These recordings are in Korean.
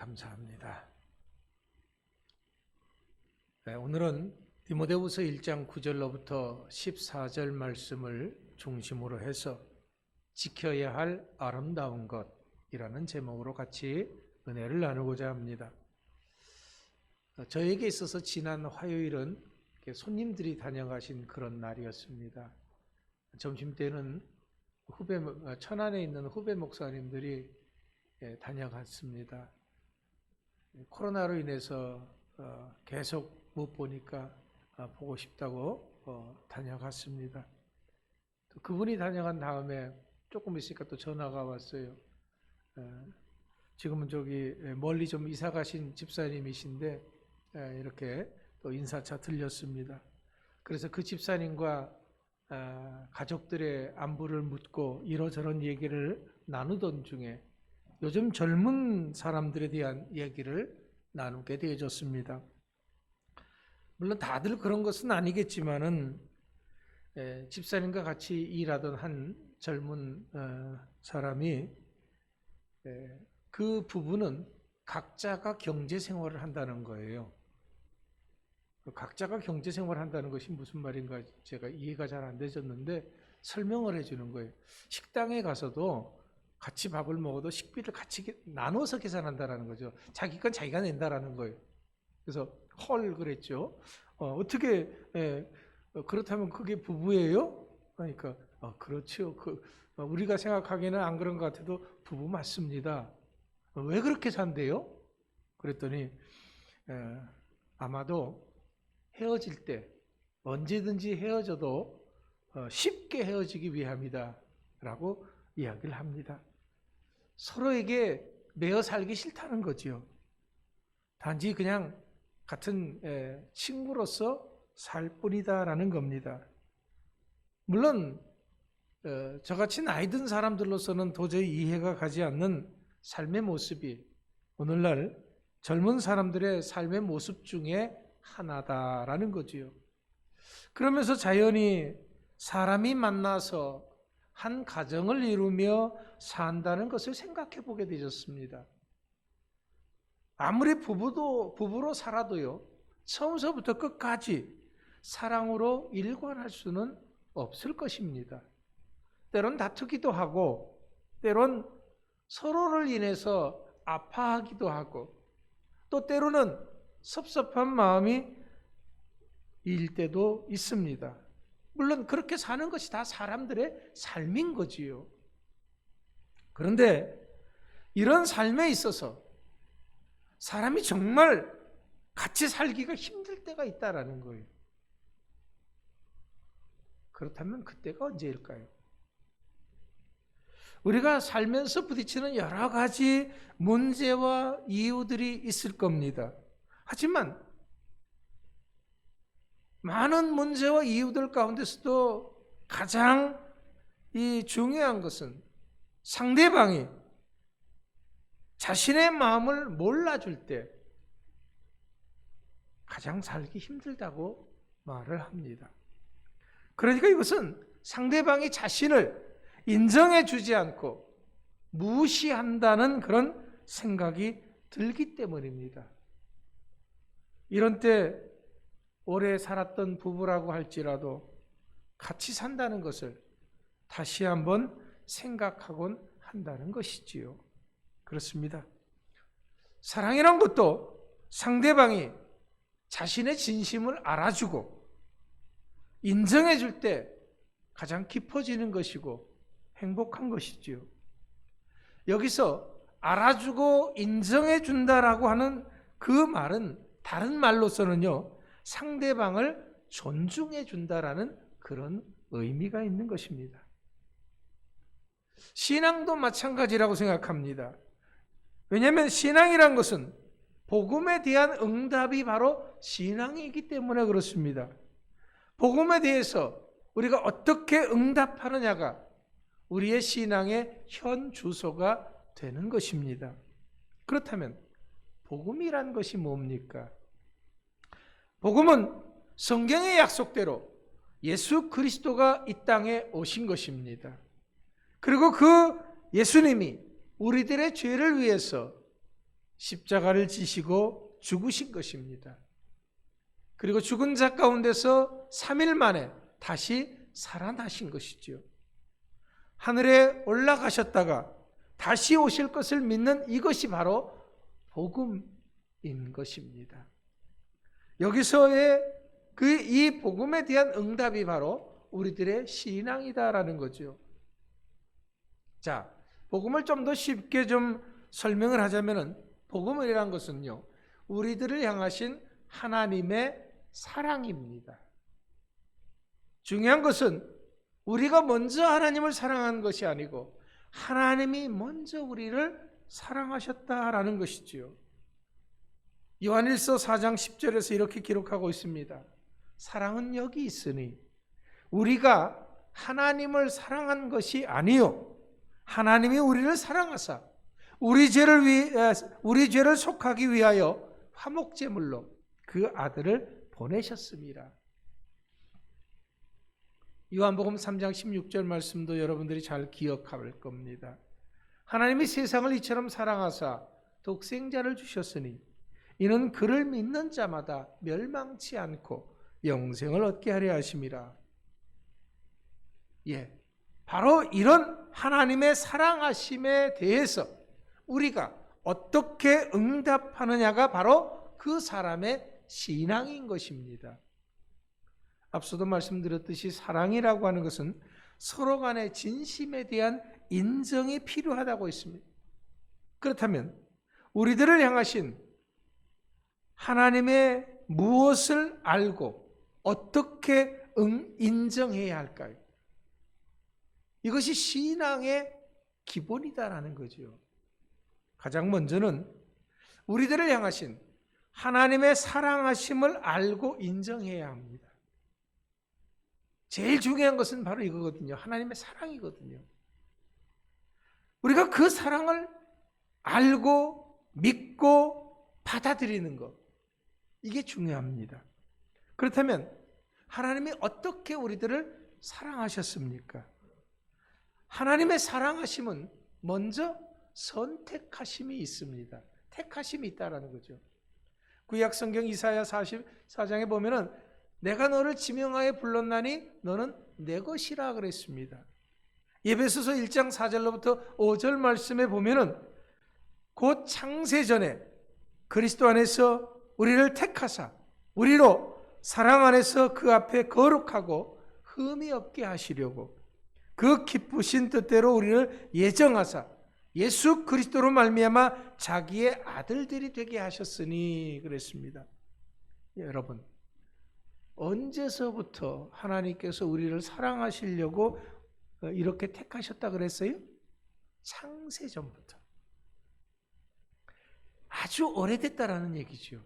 감사합니다. 오늘은 디모데후서 1장 9절로부터 14절 말씀을 중심으로 해서 지켜야 할 아름다운 것이라는 제목으로 같이 은혜를 나누고자 합니다. 저에게 있어서 지난 화요일은 손님들이 다녀가신 그런 날이었습니다. 점심때는 천안에 있는 후배 목사님들이 다녀갔습니다. 코로나로 인해서 계속 못 보니까 보고 싶다고 다녀갔습니다. 그분이 다녀간 다음에 조금 있으니까 또 전화가 왔어요. 지금은 저기 멀리 좀 이사 가신 집사님이신데 이렇게 또 인사차 들렸습니다. 그래서 그 집사님과 가족들의 안부를 묻고 이러저런 얘기를 나누던 중에 요즘 젊은 사람들에 대한 얘기를 나누게 되어졌습니다. 물론 다들 그런 것은 아니겠지만은 집사님과 같이 일하던 한 젊은 사람이 그 부부는 각자가 경제 생활을 한다는 거예요. 각자가 경제 생활을 한다는 것이 무슨 말인가 제가 이해가 잘 안 되졌는데 설명을 해주는 거예요. 식당에 가서도 같이 밥을 먹어도 식비를 같이 나눠서 계산한다는 거죠. 자기 건 자기가 낸다라는 거예요. 그래서 헐 그랬죠. 어떻게 그렇다면 그게 부부예요? 그러니까 그렇죠. 우리가 생각하기에는 안 그런 것 같아도 부부 맞습니다. 왜 그렇게 산대요? 그랬더니 아마도 헤어질 때 언제든지 헤어져도 쉽게 헤어지기 위함이다 라고 이야기를 합니다. 서로에게 매어 살기 싫다는 거지요. 단지 그냥 같은 친구로서 살 뿐이다라는 겁니다. 물론 저같이 나이 든 사람들로서는 도저히 이해가 가지 않는 삶의 모습이 오늘날 젊은 사람들의 삶의 모습 중에 하나다라는 거지요. 그러면서 자연히 사람이 만나서 한 가정을 이루며 산다는 것을 생각해 보게 되셨습니다. 아무리 부부로 살아도요, 처음서부터 끝까지 사랑으로 일관할 수는 없을 것입니다. 때론 다투기도 하고, 때론 서로를 인해서 아파하기도 하고, 또 때로는 섭섭한 마음이 일 때도 있습니다. 물론 그렇게 사는 것이 다 사람들의 삶인 거지요. 그런데 이런 삶에 있어서 사람이 정말 같이 살기가 힘들 때가 있다라는 거예요. 그렇다면 그때가 언제일까요? 우리가 살면서 부딪히는 여러 가지 문제와 이유들이 있을 겁니다. 하지만 많은 문제와 이유들 가운데서도 가장 중요한 것은 상대방이 자신의 마음을 몰라줄 때 가장 살기 힘들다고 말을 합니다. 그러니까 이것은 상대방이 자신을 인정해 주지 않고 무시한다는 그런 생각이 들기 때문입니다. 이런 때 오래 살았던 부부라고 할지라도 같이 산다는 것을 다시 한번 생각하곤 한다는 것이지요. 그렇습니다. 사랑이란 것도 상대방이 자신의 진심을 알아주고 인정해 줄 때 가장 깊어지는 것이고 행복한 것이지요. 여기서 알아주고 인정해 준다라고 하는 그 말은 다른 말로서는요, 상대방을 존중해 준다라는 그런 의미가 있는 것입니다. 신앙도 마찬가지라고 생각합니다. 왜냐하면 신앙이란 것은 복음에 대한 응답이 바로 신앙이기 때문에 그렇습니다. 복음에 대해서 우리가 어떻게 응답하느냐가 우리의 신앙의 현 주소가 되는 것입니다. 그렇다면 복음이란 것이 뭡니까? 복음은 성경의 약속대로 예수 그리스도가 이 땅에 오신 것입니다. 그리고 그 예수님이 우리들의 죄를 위해서 십자가를 지시고 죽으신 것입니다. 그리고 죽은 자 가운데서 3일 만에 다시 살아나신 것이죠. 하늘에 올라가셨다가 다시 오실 것을 믿는 이것이 바로 복음인 것입니다. 여기서의 이 복음에 대한 응답이 바로 우리들의 신앙이다라는 거죠. 자, 복음을 좀 더 쉽게 좀 설명을 하자면은 복음이라는 것은요, 우리들을 향하신 하나님의 사랑입니다. 중요한 것은 우리가 먼저 하나님을 사랑한 것이 아니고 하나님이 먼저 우리를 사랑하셨다라는 것이지요. 요한일서 4장 10절에서 이렇게 기록하고 있습니다. 사랑은 여기 있으니 우리가 하나님을 사랑한 것이 아니요 하나님이 우리를 사랑하사 우리 죄를 속하기 위하여 화목제물로 그 아들을 보내셨습니다. 요한복음 3장 16절 말씀도 여러분들이 잘 기억할 겁니다. 하나님이 세상을 이처럼 사랑하사 독생자를 주셨으니 이는 그를 믿는 자마다 멸망치 않고 영생을 얻게 하려 하심이라. 예, 바로 이런 하나님의 사랑하심에 대해서 우리가 어떻게 응답하느냐가 바로 그 사람의 신앙인 것입니다. 앞서도 말씀드렸듯이 사랑이라고 하는 것은 서로 간의 진심에 대한 인정이 필요하다고 했습니다. 그렇다면 우리들을 향하신 하나님의 무엇을 알고 어떻게 인정해야 할까요? 이것이 신앙의 기본이다라는 거죠. 가장 먼저는 우리들을 향하신 하나님의 사랑하심을 알고 인정해야 합니다. 제일 중요한 것은 바로 이거거든요. 하나님의 사랑이거든요. 우리가 그 사랑을 알고 믿고 받아들이는 것, 이게 중요합니다. 그렇다면 하나님이 어떻게 우리들을 사랑하셨습니까? 하나님의 사랑하심은 먼저 선택하심이 있습니다. 택하심이 있다라는 거죠. 구약 성경 이사야 44장에 보면은 내가 너를 지명하여 불렀나니 너는 내 것이라 그랬습니다. 에베소서 1장 4절로부터 5절 말씀에 보면은 곧 창세전에 그리스도 안에서 우리를 택하사 우리로 사랑 안에서 그 앞에 거룩하고 흠이 없게 하시려고 그 기쁘신 뜻대로 우리를 예정하사 예수 그리스도로 말미암아 자기의 아들들이 되게 하셨으니 그랬습니다. 여러분, 언제서부터 하나님께서 우리를 사랑하시려고 이렇게 택하셨다 그랬어요? 창세전부터. 아주 오래됐다라는 얘기죠.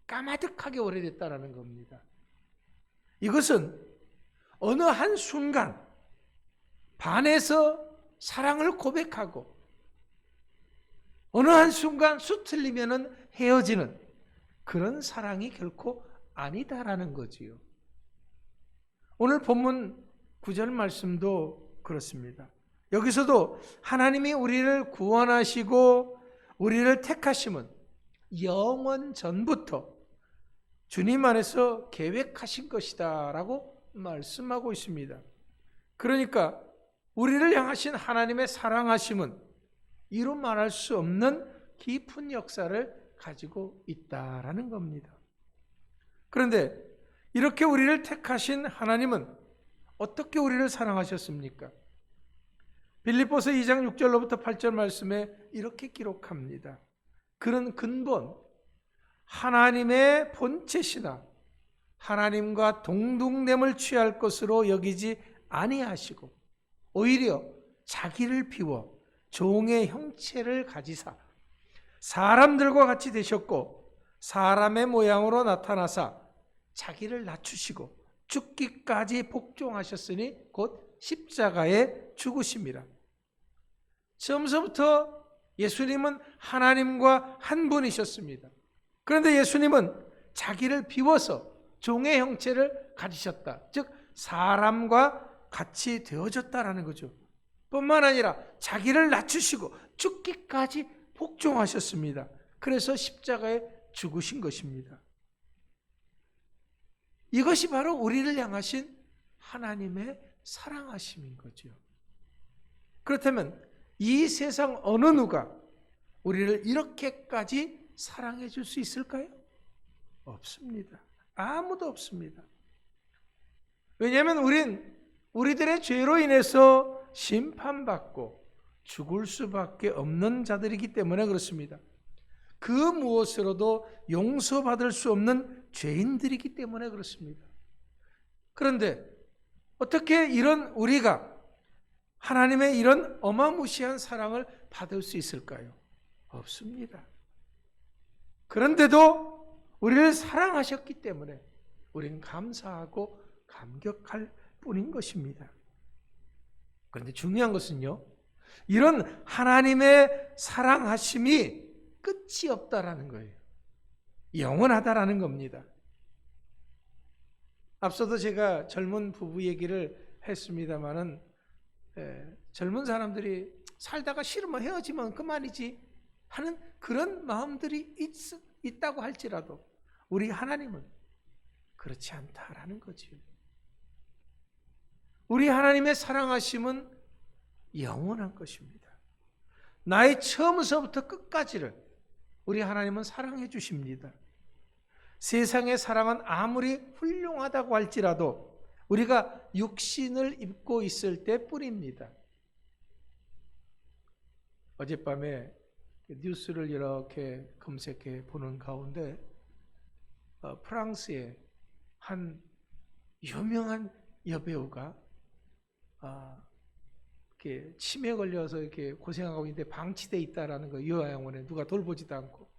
까마득하게 오래됐다라는 겁니다. 이것은 어느 한 순간 반해서 사랑을 고백하고 어느 한 순간 수틀리면은 헤어지는 그런 사랑이 결코 아니다라는 거지요. 오늘 본문 9절 말씀도 그렇습니다. 여기서도 하나님이 우리를 구원하시고 우리를 택하심은 영원 전부터 주님 안에서 계획하신 것이다 라고 말씀하고 있습니다. 그러니까 우리를 향하신 하나님의 사랑하심은 이루 말할 수 없는 깊은 역사를 가지고 있다라는 겁니다. 그런데 이렇게 우리를 택하신 하나님은 어떻게 우리를 사랑하셨습니까? 빌립보서 2장 6절로부터 8절 말씀에 이렇게 기록합니다. 그는 근본 하나님의 본체시나 하나님과 동등됨을 취할 것으로 여기지 아니하시고 오히려 자기를 비워 종의 형체를 가지사 사람들과 같이 되셨고 사람의 모양으로 나타나사 자기를 낮추시고 죽기까지 복종하셨으니 곧 십자가에 죽으심이라. 처음서부터 예수님은 하나님과 한 분이셨습니다. 그런데 예수님은 자기를 비워서 종의 형체를 가지셨다. 즉 사람과 같이 되어졌다라는 거죠. 뿐만 아니라 자기를 낮추시고 죽기까지 복종하셨습니다. 그래서 십자가에 죽으신 것입니다. 이것이 바로 우리를 향하신 하나님의 사랑하심인 거죠. 그렇다면 이 세상 어느 누가 우리를 이렇게까지 사랑해 줄 수 있을까요? 없습니다. 아무도 없습니다. 왜냐하면 우리들의 죄로 인해서 심판받고 죽을 수밖에 없는 자들이기 때문에 그렇습니다. 그 무엇으로도 용서받을 수 없는 죄인들이기 때문에 그렇습니다. 그런데 어떻게 이런 우리가 하나님의 이런 어마무시한 사랑을 받을 수 있을까요? 없습니다. 그런데도 우리를 사랑하셨기 때문에 우리는 감사하고 감격할 뿐인 것입니다. 그런데 중요한 것은요, 이런 하나님의 사랑하심이 끝이 없다라는 거예요. 영원하다라는 겁니다. 앞서도 제가 젊은 부부 얘기를 했습니다마는 젊은 사람들이 살다가 싫으면 헤어지면 그만이지 하는 그런 마음들이 있다고 할지라도 우리 하나님은 그렇지 않다라는 거지요. 우리 하나님의 사랑하심은 영원한 것입니다. 나의 처음서부터 끝까지를 우리 하나님은 사랑해 주십니다. 세상의 사랑은 아무리 훌륭하다고 할지라도 우리가 육신을 입고 있을 때뿐입니다. 어젯밤에 뉴스를 이렇게 검색해 보는 가운데 프랑스의 한 유명한 여배우가 이렇게 치매 걸려서 이렇게 고생하고 있는데 방치돼 있다라는 거, 요양원에 누가 돌보지도 않고.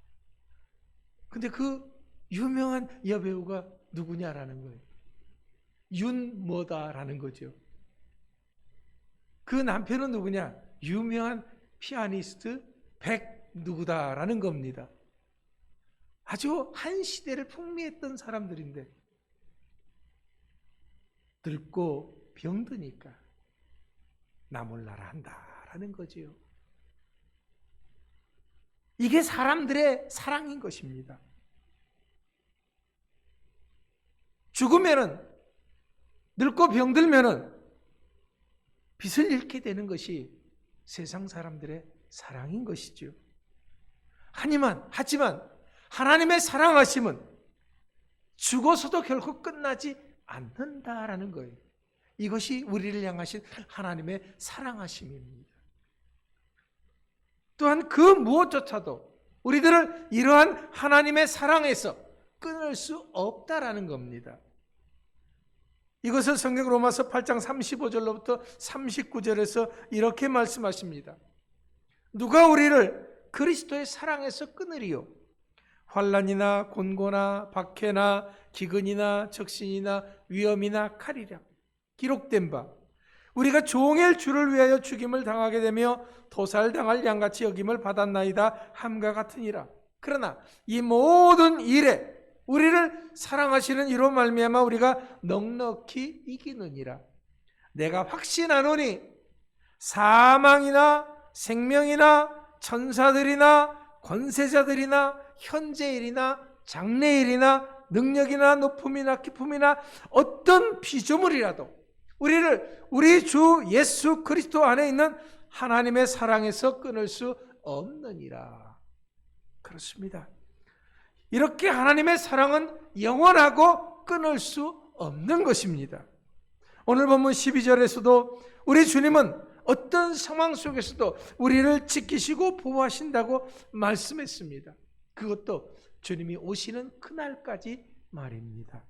근데 그 유명한 여배우가 누구냐라는 거예요. 윤뭐다라는 거죠. 그 남편은 누구냐? 유명한 피아니스트 백 누구다라는 겁니다. 아주 한 시대를 풍미했던 사람들인데 늙고 병드니까 나 몰라라 한다라는 거지요. 이게 사람들의 사랑인 것입니다. 죽으면은, 늙고 병들면은 빚을 잃게 되는 것이 세상 사람들의 사랑인 것이죠. 하지만 하나님의 사랑하심은 죽어서도 결코 끝나지 않는다라는 거예요. 이것이 우리를 향하신 하나님의 사랑하심입니다. 또한 그 무엇조차도 우리들을 이러한 하나님의 사랑에서 끊을 수 없다라는 겁니다. 이것을 성경 로마서 8장 35절로부터 39절에서 이렇게 말씀하십니다. 누가 우리를 그리스도의 사랑에서 끊으리요? 환난이나 곤고나 박해나 기근이나 적신이나 위험이나 칼이랴. 기록된 바 우리가 종일 주를 위하여 죽임을 당하게 되며 도살당할 양같이 여김을 받았나이다 함과 같으니라. 그러나 이 모든 일에 우리를 사랑하시는 이로 말미암아 우리가 넉넉히 이기느니라. 내가 확신하노니 사망이나 생명이나 천사들이나 권세자들이나 현재일이나 장래일이나 능력이나 높음이나 기쁨이나 어떤 피조물이라도 우리를 우리 주 예수 그리스도 안에 있는 하나님의 사랑에서 끊을 수 없느니라. 그렇습니다. 이렇게 하나님의 사랑은 영원하고 끊을 수 없는 것입니다. 오늘 본문 12절에서도 우리 주님은 어떤 상황 속에서도 우리를 지키시고 보호하신다고 말씀했습니다. 그것도 주님이 오시는 그날까지 말입니다.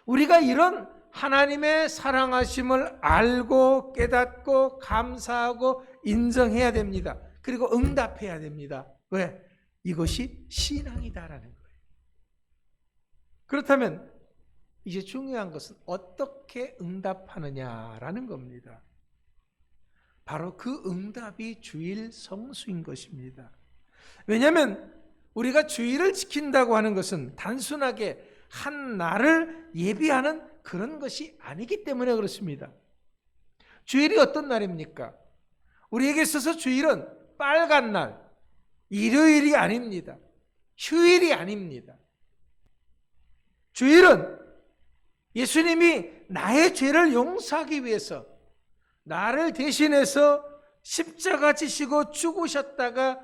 우리가 이런 하나님의 사랑하심을 알고 깨닫고 감사하고 인정해야 됩니다. 그리고 응답해야 됩니다. 왜? 이것이 신앙이다라는 거예요. 그렇다면 이제 중요한 것은 어떻게 응답하느냐라는 겁니다. 바로 그 응답이 주일 성수인 것입니다. 왜냐하면 우리가 주일을 지킨다고 하는 것은 단순하게 한 날을 예비하는 그런 것이 아니기 때문에 그렇습니다. 주일이 어떤 날입니까? 우리에게 있어서 주일은 빨간 날, 일요일이 아닙니다. 휴일이 아닙니다. 주일은 예수님이 나의 죄를 용서하기 위해서 나를 대신해서 십자가 지시고 죽으셨다가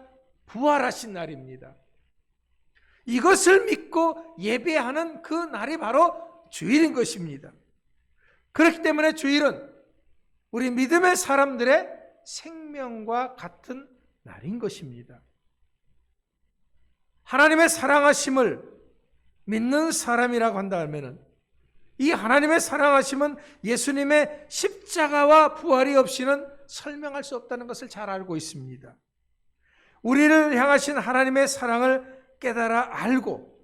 부활하신 날입니다. 이것을 믿고 예배하는 그 날이 바로 주일인 것입니다. 그렇기 때문에 주일은 우리 믿음의 사람들의 생명과 같은 날인 것입니다. 하나님의 사랑하심을 믿는 사람이라고 한다면 이 하나님의 사랑하심은 예수님의 십자가와 부활이 없이는 설명할 수 없다는 것을 잘 알고 있습니다. 우리를 향하신 하나님의 사랑을 깨달아 알고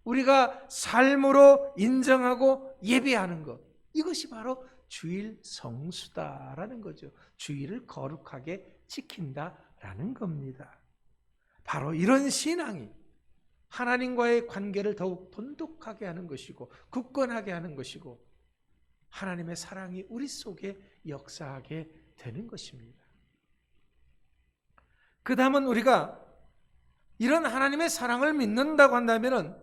우리가 삶으로 인정하고 예배하는 것, 이것이 바로 주일 성수다라는 거죠. 주일을 거룩하게 지킨다라는 겁니다. 바로 이런 신앙이 하나님과의 관계를 더욱 돈독하게 하는 것이고 굳건하게 하는 것이고 하나님의 사랑이 우리 속에 역사하게 되는 것입니다. 그 다음은 우리가 이런 하나님의 사랑을 믿는다고 한다면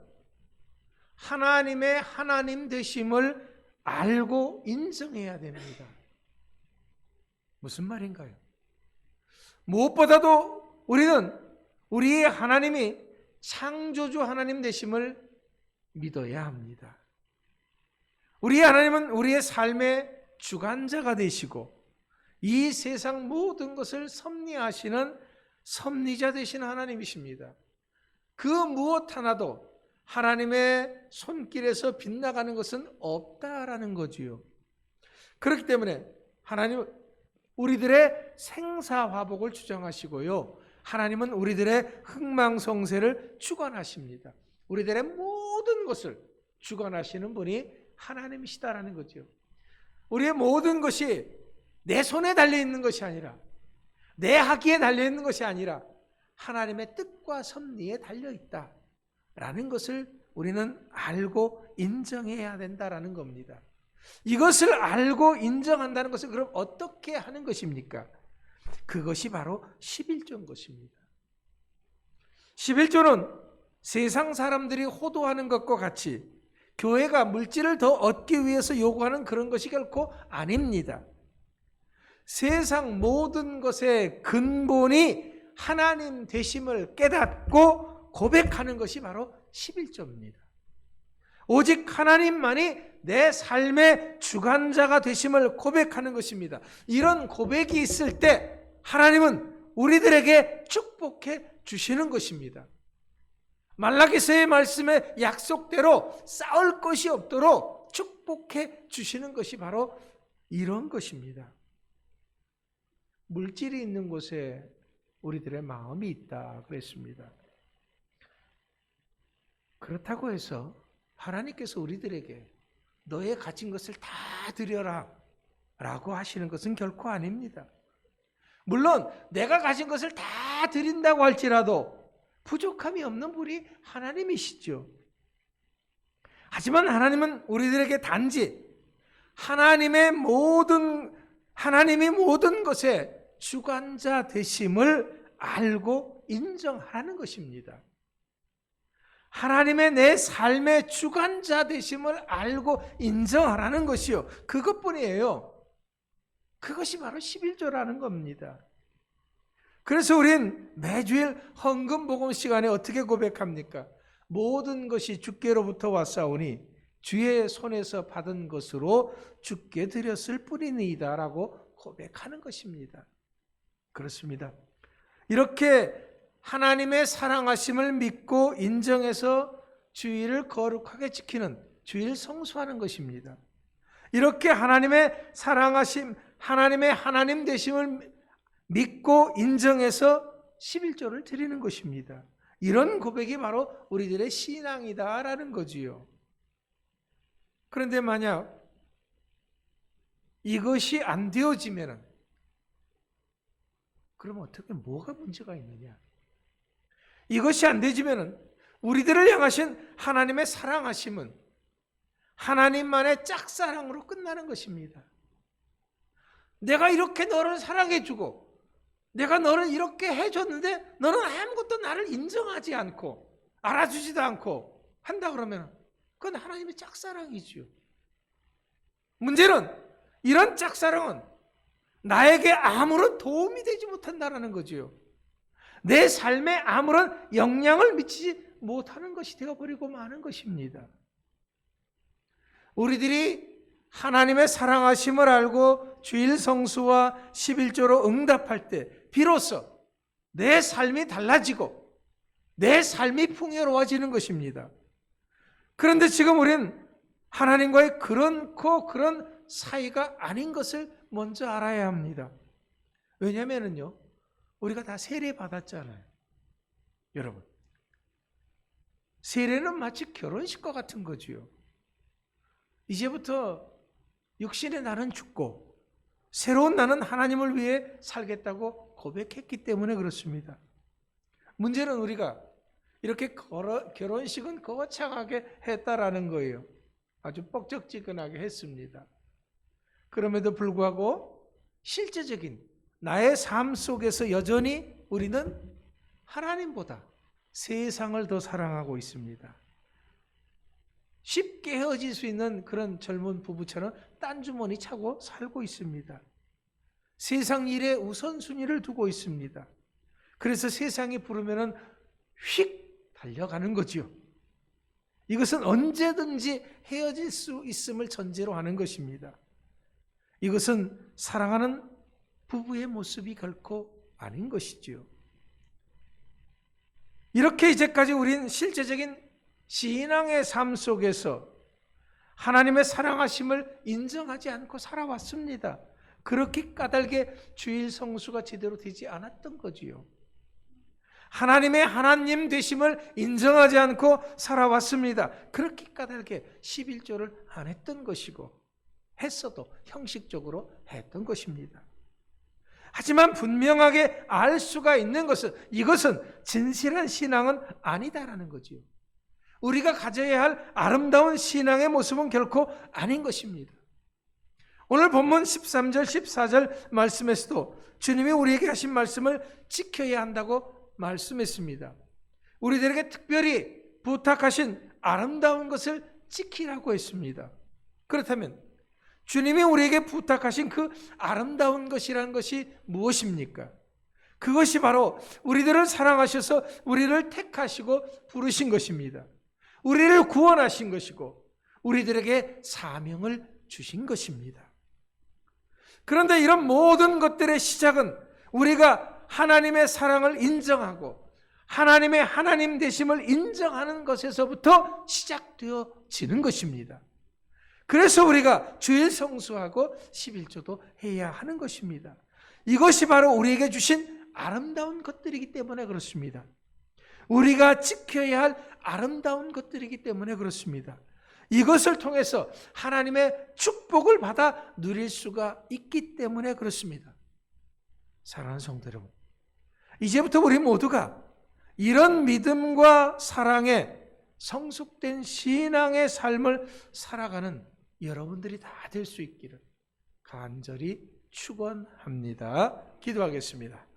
하나님의 하나님 되심을 알고 인정해야 됩니다. 무슨 말인가요? 무엇보다도 우리는 우리의 하나님이 창조주 하나님 되심을 믿어야 합니다. 우리의 하나님은 우리의 삶의 주관자가 되시고 이 세상 모든 것을 섭리하시는 섭리자 되신 하나님이십니다. 그 무엇 하나도 하나님의 손길에서 빗나가는 것은 없다라는 거지요. 그렇기 때문에 하나님은 우리들의 생사화복을 주장하시고요. 하나님은 우리들의 흥망성쇠를 주관하십니다. 우리들의 모든 것을 주관하시는 분이 하나님이시다라는 거죠. 우리의 모든 것이 내 손에 달려있는 것이 아니라 내 학기에 달려있는 것이 아니라 하나님의 뜻과 섭리에 달려있다라는 것을 우리는 알고 인정해야 된다라는 겁니다. 이것을 알고 인정한다는 것은 그럼 어떻게 하는 것입니까? 그것이 바로 11조인 것입니다. 11조는 세상 사람들이 호도하는 것과 같이 교회가 물질을 더 얻기 위해서 요구하는 그런 것이 결코 아닙니다. 세상 모든 것의 근본이 하나님 되심을 깨닫고 고백하는 것이 바로 11조입니다. 오직 하나님만이 내 삶의 주관자가 되심을 고백하는 것입니다. 이런 고백이 있을 때 하나님은 우리들에게 축복해 주시는 것입니다. 말라기서의 말씀의 약속대로 싸울 것이 없도록 축복해 주시는 것이 바로 이런 것입니다. 물질이 있는 곳에 우리들의 마음이 있다 그랬습니다. 그렇다고 해서 하나님께서 우리들에게 너의 가진 것을 다 드려라 라고 하시는 것은 결코 아닙니다. 물론 내가 가진 것을 다 드린다고 할지라도 부족함이 없는 분이 하나님이시죠. 하지만 하나님은 우리들에게 단지 하나님이 모든 것의 주관자 되심을 알고 인정하는 것입니다. 하나님의 내 삶의 주관자 되심을 알고 인정하라는 것이요. 그것뿐이에요. 그것이 바로 11조라는 겁니다. 그래서 우린 매주일 헌금 복음 시간에 어떻게 고백합니까? 모든 것이 주께로부터 왔사오니 주의 손에서 받은 것으로 주께 드렸을 뿐이니이다 라고 고백하는 것입니다. 그렇습니다. 이렇게 하나님의 사랑하심을 믿고 인정해서 주일을 거룩하게 지키는 주일 성수하는 것입니다. 이렇게 하나님의 사랑하심, 하나님의 하나님 되심을 믿고 인정해서 11조를 드리는 것입니다. 이런 고백이 바로 우리들의 신앙이다라는 거지요. 그런데 만약 이것이 안 되어지면 그러면 어떻게 뭐가 문제가 있느냐? 이것이 안 되지면 우리들을 향하신 하나님의 사랑하심은 하나님만의 짝사랑으로 끝나는 것입니다. 내가 이렇게 너를 사랑해주고 내가 너를 이렇게 해줬는데 너는 아무것도 나를 인정하지 않고 알아주지도 않고 한다 그러면 그건 하나님의 짝사랑이지요. 문제는 이런 짝사랑은 나에게 아무런 도움이 되지 못한다는 거지요. 내 삶에 아무런 영향을 미치지 못하는 것이 되어버리고 마는 것입니다. 우리들이 하나님의 사랑하심을 알고 주일 성수와 11조로 응답할 때 비로소 내 삶이 달라지고 내 삶이 풍요로워지는 것입니다. 그런데 지금 우리는 하나님과의 그런 사이가 아닌 것을 먼저 알아야 합니다. 왜냐하면요, 우리가 다 세례 받았잖아요. 여러분, 세례는 마치 결혼식과 같은 거지요. 이제부터 육신의 나는 죽고 새로운 나는 하나님을 위해 살겠다고 고백했기 때문에 그렇습니다. 문제는 우리가 이렇게 결혼식은 거창하게 했다라는 거예요. 아주 뻑적지근하게 했습니다. 그럼에도 불구하고 실제적인 나의 삶 속에서 여전히 우리는 하나님보다 세상을 더 사랑하고 있습니다. 쉽게 헤어질 수 있는 그런 젊은 부부처럼 딴주머니 차고 살고 있습니다. 세상 일에 우선순위를 두고 있습니다. 그래서 세상이 부르면 휙 달려가는 거지요. 이것은 언제든지 헤어질 수 있음을 전제로 하는 것입니다. 이것은 사랑하는 부부의 모습이 결코 아닌 것이지요. 이렇게 이제까지 우린 실제적인 신앙의 삶 속에서 하나님의 사랑하심을 인정하지 않고 살아왔습니다. 그렇게 까닭에 주일 성수가 제대로 되지 않았던 거지요. 하나님의 하나님 되심을 인정하지 않고 살아왔습니다. 그렇게 까닭에 11조를 안 했던 것이고 했어도 형식적으로 했던 것입니다. 하지만 분명하게 알 수가 있는 것은 이것은 진실한 신앙은 아니다라는 거지요. 우리가 가져야 할 아름다운 신앙의 모습은 결코 아닌 것입니다. 오늘 본문 13절, 14절 말씀에서도 주님이 우리에게 하신 말씀을 지켜야 한다고 말씀했습니다. 우리들에게 특별히 부탁하신 아름다운 것을 지키라고 했습니다. 그렇다면 주님이 우리에게 부탁하신 그 아름다운 것이라는 것이 무엇입니까? 그것이 바로 우리들을 사랑하셔서 우리를 택하시고 부르신 것입니다. 우리를 구원하신 것이고 우리들에게 사명을 주신 것입니다. 그런데 이런 모든 것들의 시작은 우리가 하나님의 사랑을 인정하고 하나님의 하나님 되심을 인정하는 것에서부터 시작되어지는 것입니다. 그래서 우리가 주일 성수하고 11조도 해야 하는 것입니다. 이것이 바로 우리에게 주신 아름다운 것들이기 때문에 그렇습니다. 우리가 지켜야 할 아름다운 것들이기 때문에 그렇습니다. 이것을 통해서 하나님의 축복을 받아 누릴 수가 있기 때문에 그렇습니다. 사랑하는 성도 여러분, 이제부터 우리 모두가 이런 믿음과 사랑에 성숙된 신앙의 삶을 살아가는 여러분들이 다 될 수 있기를 간절히 축원합니다. 기도하겠습니다.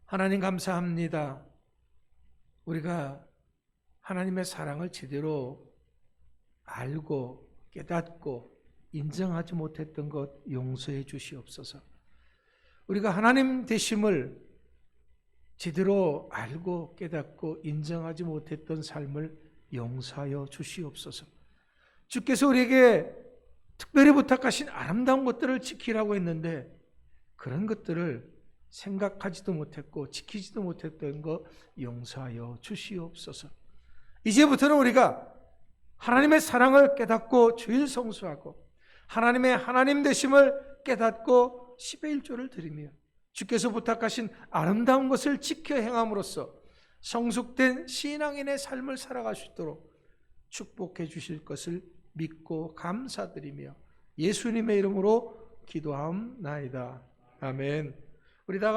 하나님 감사합니다. 우리가 하나님의 사랑을 제대로 알고 깨닫고 인정하지 못했던 것 용서해 주시옵소서. 우리가 하나님 되심을 제대로 알고 깨닫고 인정하지 못했던 삶을 용서하여 주시옵소서. 주께서 우리에게 특별히 부탁하신 아름다운 것들을 지키라고 했는데 그런 것들을 생각하지도 못했고 지키지도 못했던 것 용서하여 주시옵소서. 이제부터는 우리가 하나님의 사랑을 깨닫고 주일 성수하고 하나님의 하나님 되심을 깨닫고 11조를 드리며 주께서 부탁하신 아름다운 것을 지켜 행함으로써 성숙된 신앙인의 삶을 살아갈 수 있도록 축복해 주실 것을 믿고 감사드리며 예수님의 이름으로 기도하옵나이다. 아멘. 우리 다 같이